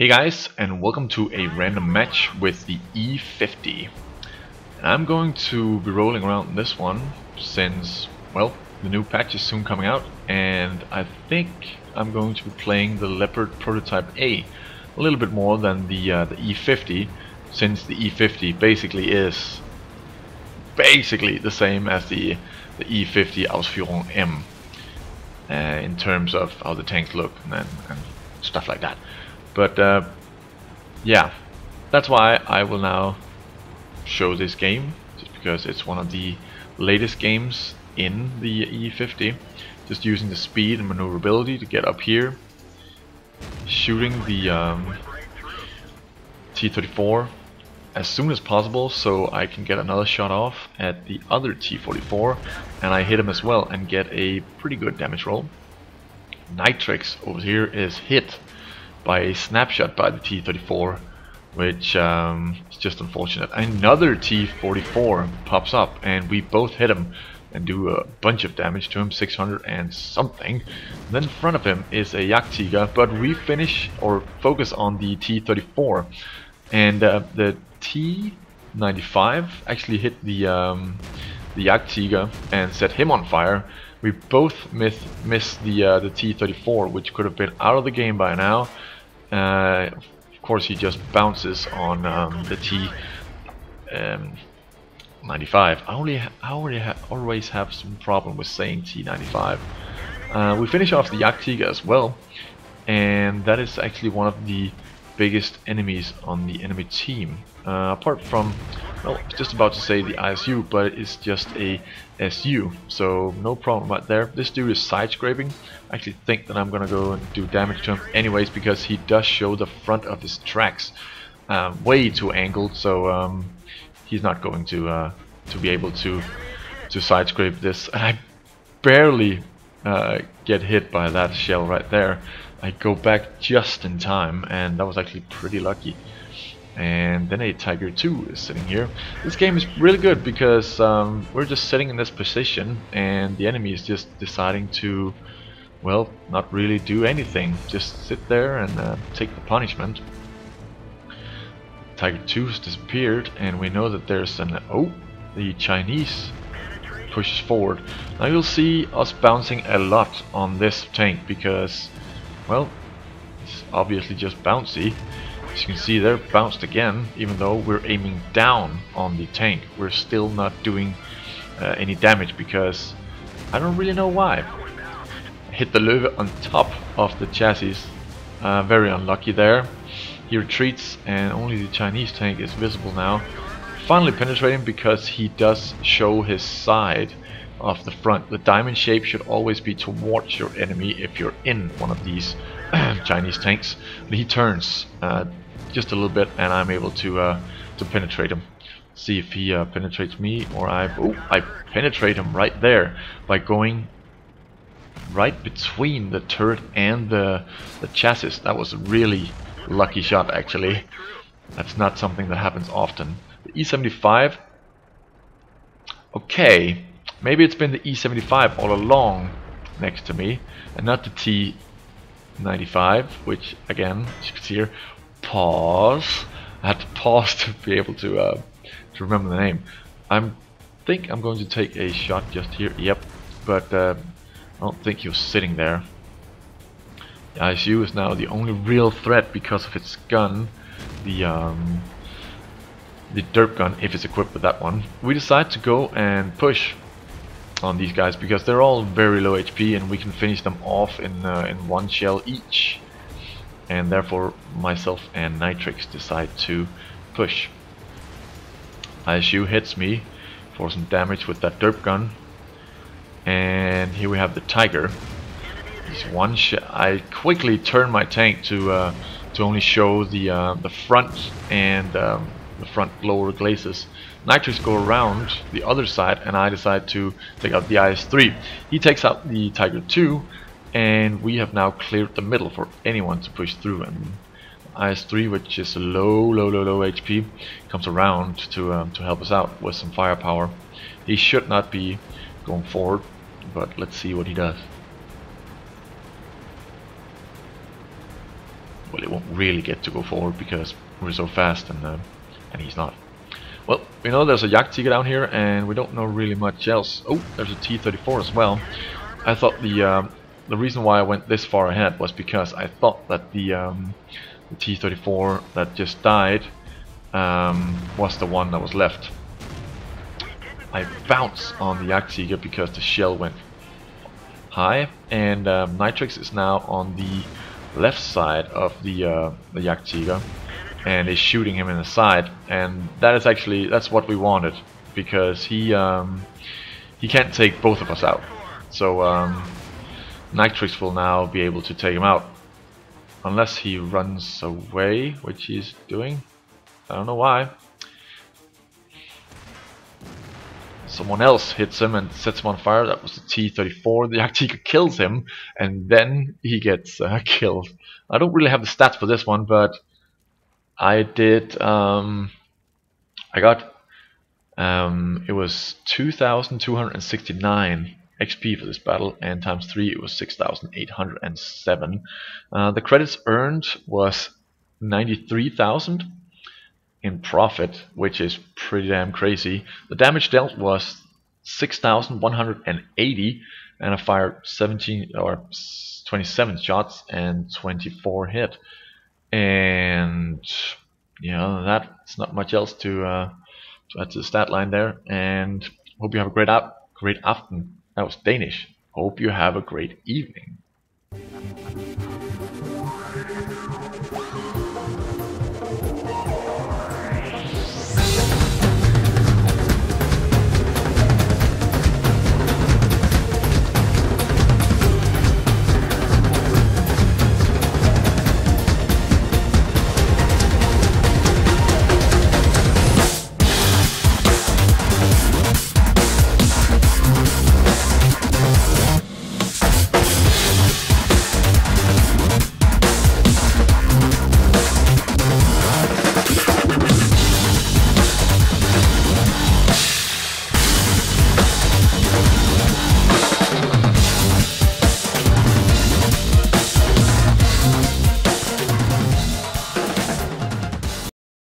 Hey guys, and welcome to a random match with the E-50. And I'm going to be rolling around this one since, well, the new patch is soon coming out, and I think I'm going to be playing the Leopard Prototype A a little bit more than the E-50, since the E-50 basically is the same as the E-50 Ausführung M in terms of how the tanks look and stuff like that. But yeah, that's why I will now show this game, just because it's one of the latest games in the E-50. Just using the speed and maneuverability to get up here, shooting the T-34 as soon as possible so I can get another shot off at the other T-44, and I hit him as well and get a pretty good damage roll. Nitrix over here is hit by a snapshot by the T-34, which is just unfortunate. Another T-44 pops up and we both hit him and do a bunch of damage to him, 600 and something. And then in front of him is a Jagdtiger, but we focus on the T-34, and the T-95 actually hit the Jagdtiger and set him on fire. We both missed the T-34, which could have been out of the game by now. Of course, he just bounces on the T-95. I always have some problem with saying T-95. We finish off the Jagdtiger as well, and that is actually one of the biggest enemies on the enemy team. Apart from, well, I was just about to say the ISU, but it's just a SU, so no problem right there. This dude is side scraping. I actually think that I'm gonna go and do damage to him anyways, because he does show the front of his tracks way too angled, so he's not going to be able to side scrape this. And I barely get hit by that shell right there. I go back just in time, and that was actually pretty lucky. And then a Tiger 2 is sitting here. This game is really good because we're just sitting in this position and the enemy is just deciding to, well, not really do anything, just sit there and take the punishment. Tiger 2 has disappeared, and we know that there's the Chinese pushes forward. Now you'll see us bouncing a lot on this tank because, well, it's obviously just bouncy. As you can see there, bounced again. Even though we're aiming down on the tank, we're still not doing any damage because I don't really know why. I hit the Löwe on top of the chassis. Very unlucky there. He retreats and only the Chinese tank is visible now. Finally penetrating because he does show his side of the front. The diamond shape should always be towards your enemy if you're in one of these Chinese tanks. But he turns just a little bit, and I'm able to penetrate him. See if he penetrates me, or I penetrate him right there by going right between the turret and the chassis. That was a really lucky shot, actually. That's not something that happens often. The E-75. Okay, maybe it's been the E-75 all along next to me, and not the T-95, which again, as you can see here, pause. I had to pause to be able to remember the name. I think I'm going to take a shot just here. Yep, but I don't think he was sitting there. The ISU is now the only real threat because of its gun, the derp gun, if it's equipped with that one. We decide to go and push on these guys because they're all very low HP, and we can finish them off in one shell each. And therefore myself and Nitrix decide to push. ISU hits me for some damage with that derp gun, and here we have the Tiger. He's one shot. I quickly turn my tank to only show the front and the front lower glazes. Nitrix go around the other side, and I decide to take out the IS-3. He takes out the Tiger 2, and we have now cleared the middle for anyone to push through. And IS-3, which is low HP, comes around to help us out with some firepower. He should not be going forward, but let's see what he does. well, it won't really get to go forward because we're so fast and he's not. Well, we know there's a Jagdtiger down here, and we don't know really much else. Oh, there's a T-34 as well. I thought the reason why I went this far ahead was because I thought that the T-34 that just died was the one that was left. I bounced on the Jagdtiger because the shell went high, and Nitrix is now on the left side of the Jagdtiger and is shooting him in the side, and that's what we wanted, because he can't take both of us out. So Nitrix will now be able to take him out, unless he runs away, which he's doing. I don't know why. Someone else hits him and sets him on fire. That was the T-34. The Jagdtiger kills him, and then he gets killed. I don't really have the stats for this one, but I did. I got. It was 2,269 XP for this battle, and times 3 it was 6,807. The credits earned was 93,000 in profit, which is pretty damn crazy. The damage dealt was 6,180, and I fired 27 shots and 24 hit. And you know, that's not much else to add to the stat line there. And hope you have a great afternoon. That was Danish. Hope you have a great evening.